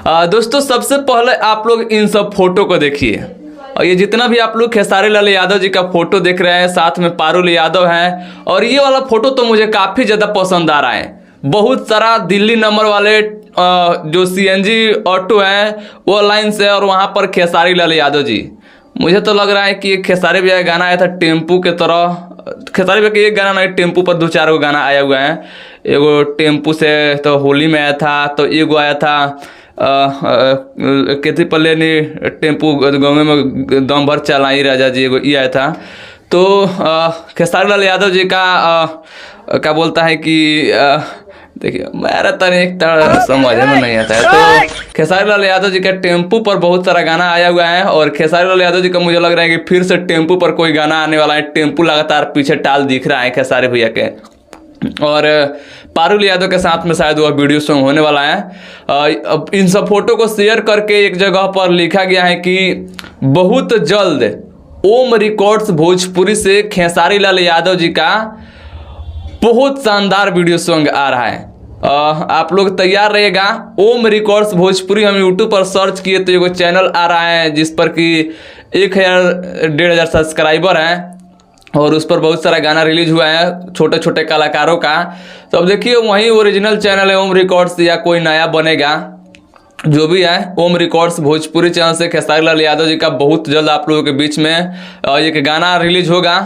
दोस्तों सबसे पहले आप लोग इन सब फोटो को देखिए, और ये जितना भी आप लोग खेसारी लाल यादव जी का फोटो देख रहे हैं, साथ में पारुल यादव हैं, और ये वाला फोटो तो मुझे काफ़ी ज़्यादा पसंद आ रहा है। बहुत सारा दिल्ली नंबर वाले जो सीएनजी ऑटो हैं वो लाइन से, और वहाँ पर खेसारी लाल यादव जी। मुझे तो लग रहा है कि खेसारी भैया का गाना आया था टेम्पू के तरह। खेसारी भैया का एक गाना नहीं, टेम्पू पर 2-4 गो गाना आया हुआ है। एगो टेम्पू से तो होली में आया था, तो एगो आया था केथी पल्ले ने टेम्पू गाँव में दम भर चलाई राजा जी, एगो ये आया था। तो खेसारी लाल यादव जी का क्या बोलता है कि देखिए मेरा तरीक समझ में नहीं आता है। तो खेसारी लाल यादव जी का टेम्पू पर बहुत सारा गाना आया हुआ है, और खेसारी लाल यादव जी का मुझे लग रहा है कि फिर से टेम्पू पर कोई गाना आने वाला है। टेम्पू लगातार पीछे टाल दिख रहा है खेसारी भैया के, और पारुल यादव के साथ में शायद वह वीडियो सॉन्ग होने वाला है। अब इन सब फोटो को शेयर करके एक जगह पर लिखा गया है कि बहुत जल्द ओम रिकॉर्ड्स भोजपुरी से खेसारी लाल यादव जी का बहुत शानदार वीडियो सॉन्ग आ रहा है। आप लोग तैयार रहिएगा। ओम रिकॉर्ड्स भोजपुरी हम यूट्यूब पर सर्च किए तो एगो चैनल आ रहा है जिस पर कि 1,000-1,500 सब्सक्राइबर हैं, और उस पर बहुत सारा गाना रिलीज हुआ है छोटे छोटे कलाकारों का। तो अब देखिए वही ओरिजिनल चैनल है ओम रिकॉर्ड्स, या कोई नया बनेगा, जो भी है ओम रिकॉर्ड्स भोजपुरी चैनल से खेसारी लाल यादव जी का बहुत जल्द आप लोगों के बीच में एक गाना रिलीज होगा,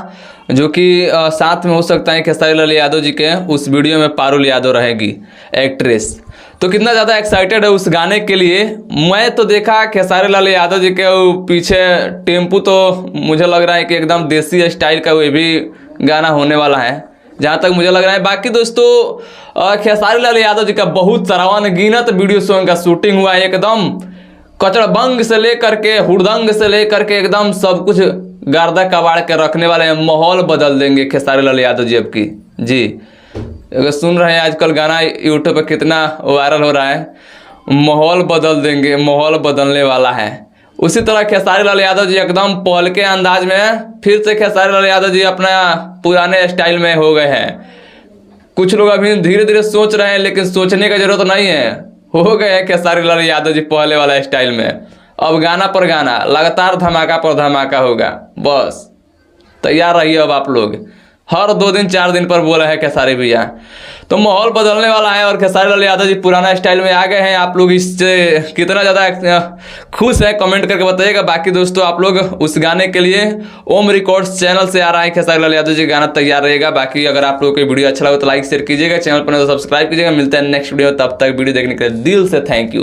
जो कि साथ में हो सकता है खेसारी लाल यादव जी के उस वीडियो में पारुल यादव रहेगी एक्ट्रेस। तो कितना ज़्यादा एक्साइटेड है उस गाने के लिए। मैं तो देखा खेसारी लाल यादव जी के पीछे टेम्पू, तो मुझे लग रहा है कि एकदम देसी स्टाइल का वो भी गाना होने वाला है, जहाँ तक मुझे लग रहा है। बाकी दोस्तों खेसारी लाल यादव जी का बहुत सारा अनगिनत वीडियो सॉन्ग का शूटिंग हुआ है, एकदम कचड़बंग से लेकर के हुड़दंग से लेकर के एकदम सब कुछ गर्दा कबाड़ के रखने वाले हैं। माहौल बदल देंगे खेसारी लाल यादव जी अब की जी। अगर सुन रहे हैं आजकल गाना यूट्यूब पे कितना वायरल हो रहा है, माहौल बदल देंगे, माहौल बदलने वाला है। उसी तरह खेसारी लाल यादव जी एकदम पहल के अंदाज में फिर से खेसारी लाल यादव जी अपना पुराने स्टाइल में हो गए हैं। कुछ लोग अभी धीरे धीरे सोच रहे हैं, लेकिन सोचने की जरूरत नहीं है, हो गए हैं खेसारी लाल यादव जी पहले वाला स्टाइल में। अब गाना पर गाना लगातार धमाका पर धमाका होगा, बस तैयार रहिए। अब आप लोग हर 2 दिन 4 दिन पर बोला है खेसारी भैया, तो माहौल बदलने वाला है, और खेसारी लाल यादव जी पुराना स्टाइल में आ गए हैं। आप लोग इससे कितना ज़्यादा खुश है कमेंट करके बताइएगा। बाकी दोस्तों आप लोग उस गाने के लिए ओम रिकॉर्ड्स चैनल से आ रहा है खेसारी लाल यादव जी गाना, तैयार रहेगा। बाकी अगर आप लोगों को वीडियो अच्छा लगे तो लाइक शेयर कीजिएगा, चैनल पर तो सब्सक्राइब कीजिएगा। मिलते हैं नेक्स्ट वीडियो, तब तक वीडियो देखने के लिए दिल से थैंक यू।